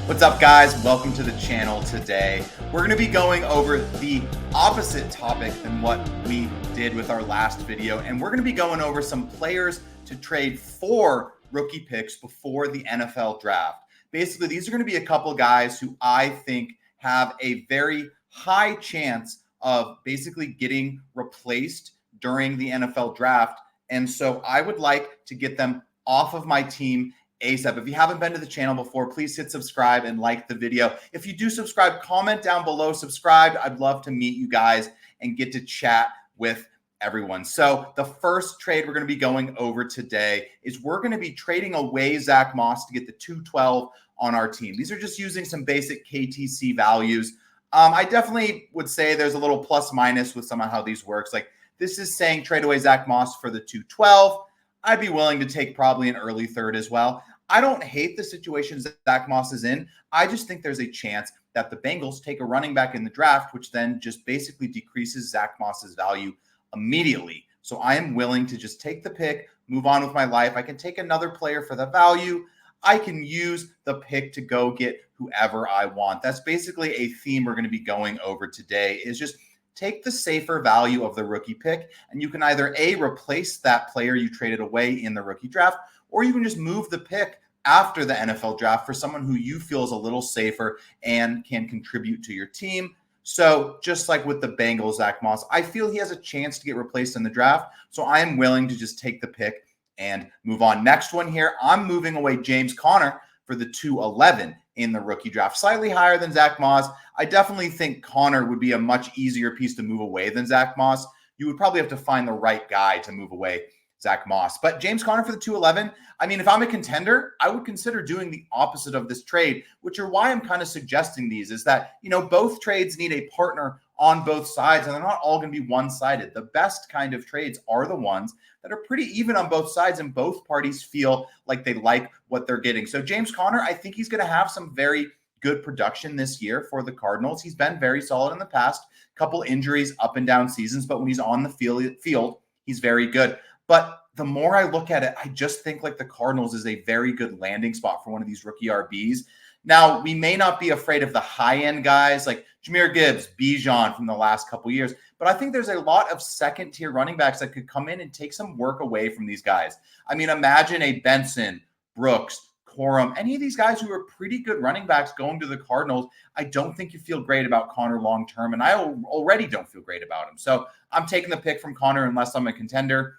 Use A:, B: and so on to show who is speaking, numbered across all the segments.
A: What's up, guys? Welcome to the channel today. We're going to be going over the opposite topic than what we did with our last video, and we're going to be going over some players to trade for rookie picks before the NFL draft. Basically, these are going to be a couple guys who I think have a very high chance of basically getting replaced during the NFL draft, and so I would like to get them off of my team ASAP. If you haven't been to the channel before, please hit subscribe and like the video. If you do subscribe, comment down below, subscribe. I'd love to meet you guys and get to chat with everyone. So the first trade we're going to be going over today is we're going to be trading away Zach Moss to get the 212 on our team. These are just using some basic KTC values. I definitely would say there's a little plus minus with some of how these works. Like this is saying trade away Zach Moss for the 212. I'd be willing to take probably an early third as well. I don't hate the situations that Zach Moss is in. I just think there's a chance that the Bengals take a running back in the draft, which then just basically decreases Zach Moss's value immediately. So I am willing to just take the pick, move on with my life. I can take another player for the value. I can use the pick to go get whoever I want. That's basically a theme we're going to be going over today, is just take the safer value of the rookie pick, and you can either A, replace that player you traded away in the rookie draft, or you can just move the pick after the NFL draft for someone who you feel is a little safer and can contribute to your team. So just like with the Bengals, Zach Moss, I feel he has a chance to get replaced in the draft, so I am willing to just take the pick and move on. Next one here, I'm moving away James Conner for the 211 in the rookie draft, slightly higher than Zach Moss. I definitely think Conner would be a much easier piece to move away than Zach Moss. You would probably have to find the right guy to move away Zach Moss. But James Conner for the 211, I mean, if I'm a contender, I would consider doing the opposite of this trade, which are why I'm kind of suggesting these, is that, you know, both trades need a partner on both sides, and they're not all going to be one-sided. The best kind of trades are the ones that are pretty even on both sides, and both parties feel like they like what they're getting. So James Conner, I think he's going to have some very good production this year for the Cardinals. He's been very solid in the past, couple injuries, up and down seasons, but when he's on the field, he's very good. But the more I look at it, I just think like the Cardinals is a very good landing spot for one of these rookie RBs. Now, we may not be afraid of the high-end guys like Jahmyr Gibbs, Bijan from the last couple years, but I think there's a lot of second-tier running backs that could come in and take some work away from these guys. I mean, imagine a Benson, Brooks, Corum, any of these guys who are pretty good running backs going to the Cardinals. I don't think you feel great about Conner long-term, and I already don't feel great about him. So I'm taking the pick from Conner unless I'm a contender.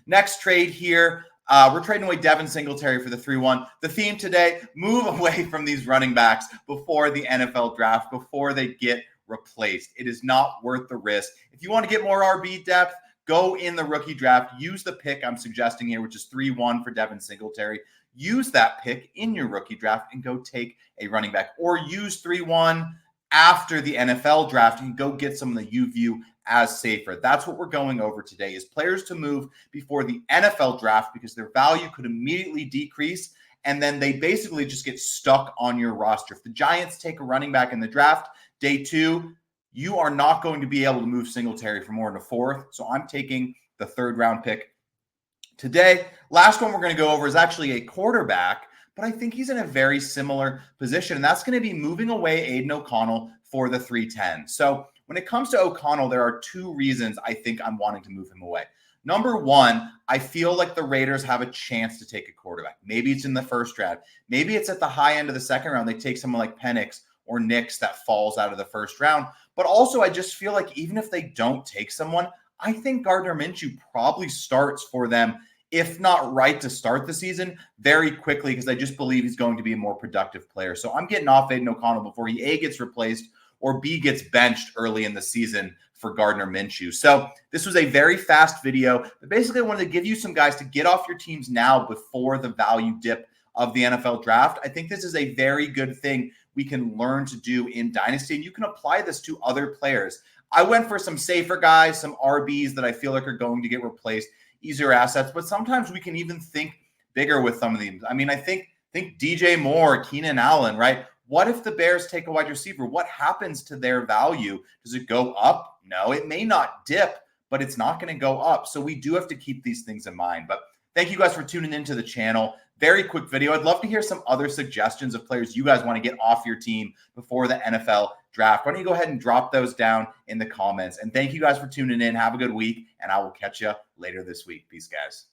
A: Next trade here, we're trading away Devin Singletary for the 3-1. The theme today, move away from these running backs before the NFL draft, before they get replaced. It is not worth the risk. If you want to get more RB depth, go in the rookie draft. Use the pick I'm suggesting here, which is 3-1 for Devin Singletary. Use that pick in your rookie draft and go take a running back. Or use 3-1 after the NFL draft and go get some that you view as safer. That's what we're going over today, is players to move before the NFL draft because their value could immediately decrease, and then they basically just get stuck on your roster. If the Giants take a running back in the draft, day 2, you are not going to be able to move Singletary for more than a fourth. So I'm taking the 3rd round pick today. Last one we're going to go over is actually a quarterback, but I think he's in a very similar position, and that's going to be moving away Aiden O'Connell for the 310. So when it comes to O'Connell, there are 2 reasons I think I'm wanting to move him away. Number 1, I feel like the Raiders have a chance to take a quarterback. Maybe it's in the 1st round. Maybe it's at the high end of the 2nd round. They take someone like Penix or Nix that falls out of the 1st round. But also, I just feel like even if they don't take someone, I think Gardner Minshew probably starts for them, if not right to start the season, very quickly, because I just believe he's going to be a more productive player. So I'm getting off Aiden O'Connell before he A, gets replaced, or B, gets benched early in the season for Gardner Minshew. So this was a very fast video, but basically I wanted to give you some guys to get off your teams now before the value dip of the NFL draft. I think this is a very good thing we can learn to do in Dynasty, and you can apply this to other players. I went for some safer guys, some RBs that I feel like are going to get replaced, easier assets, but sometimes we can even think bigger with some of these. I mean, I think DJ Moore, Keenan Allen, right? What if the Bears take a wide receiver? What happens to their value? Does it go up? No, it may not dip, but it's not going to go up. So we do have to keep these things in mind. But Thank you guys for tuning into the channel. Very quick video. I'd love to hear some other suggestions of players you guys want to get off your team before the NFL draft. Why don't you go ahead and drop those down in the comments? And thank you guys for tuning in. Have a good week, and I will catch you later this week. Peace, guys.